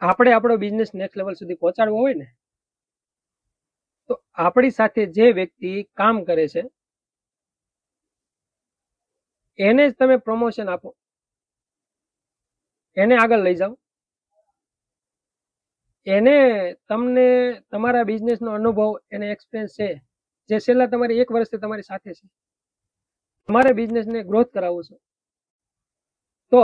આપણે આપણો business next level સુધી પહોંચાડવો હોય ને, તો આપણી સાથે જે વ્યક્તિ કામ કરે છે એને જ તમે પ્રમોશન આપો, એને આગળ લઈ જાઓ, એને તમને તમારા બિઝનેસનો અનુભવ, એને એક્સપિરિયન્સ છે જે છેલ્લા તમારી 1 વર્ષથી તમારી સાથે છે, તમારે બિઝનેસને ગ્રોથ કરાવવું છે, તો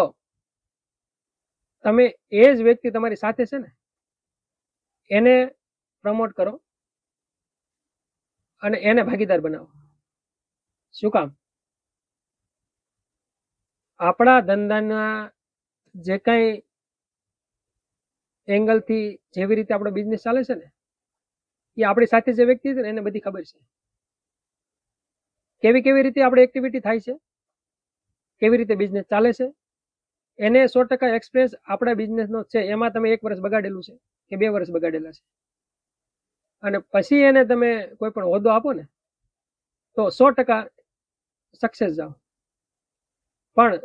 તમે એ જ વ્યક્તિ તમારી સાથે છે ને એને પ્રમોટ કરો અને એને ભાગીદાર બનાવો. શું કામ? આપણા ધંધાના જે કઈ એંગલથી જેવી રીતે આપણો બિઝનેસ ચાલે છે ને, એ આપણી સાથે જે વ્યક્તિ છે ને એને બધી ખબર છે. કેવી કેવી રીતે આપણે એક્ટિવિટી થાય છે, કેવી રીતે બિઝનેસ ચાલે છે, એને 100% એક્સપિરિયન્સ આપણા બિઝનેસનો છે. એમાં તમે 1 વર્ષ બગાડેલું છે કે 2 વર્ષ બગાડેલા છે, અને પછી એને તમે કોઈ પણ હોદ્દો આપો ને તો 100% સક્સેસ જાઓ. પણ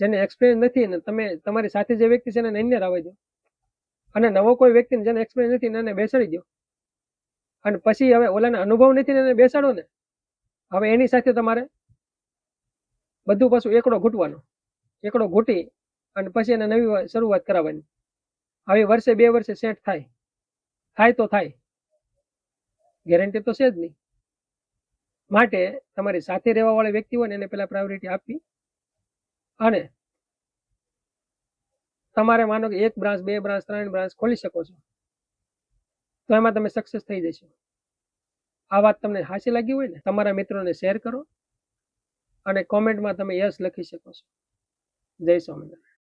જેને એક્સપિરિયન્સ નથી ને તમે તમારી સાથે જે વ્યક્તિ છે એને એને આવવા દો, અને નવો કોઈ વ્યક્તિને જેને એક્સપિરિયન્સ નથી એને બેસાડી દો, અને પછી હવે ઓલાને અનુભવ નથી ને એને બેસાડો ને, હવે એની સાથે તમારે બધું પાછું એકડો ઘૂંટવાનો, એકડો ઘૂંટી અને પછી એને નવી શરૂઆત કરાવવાની. હવે વર્ષે 2 વર્ષે સેટ થાય તો થાય, ગેરંટી તો છે જ નહીં. માટે તમારી સાથે રહેવા વાળી વ્યક્તિ હોય ને એને પેલા પ્રાયોરિટી આપવી, અને તમારે માનો કે 1 બ્રાન્ચ 2 બ્રાન્ચ 3 બ્રાન્ચ ખોલી શકો છો, તો એમાં તમે સક્સેસ થઈ જશો. આ વાત તમને સાચી લાગી હોય ને તમારા મિત્રોને શેર કરો અને કોમેન્ટમાં તમે યસ લખી શકો છો. જય સ્વામિનારાયણ.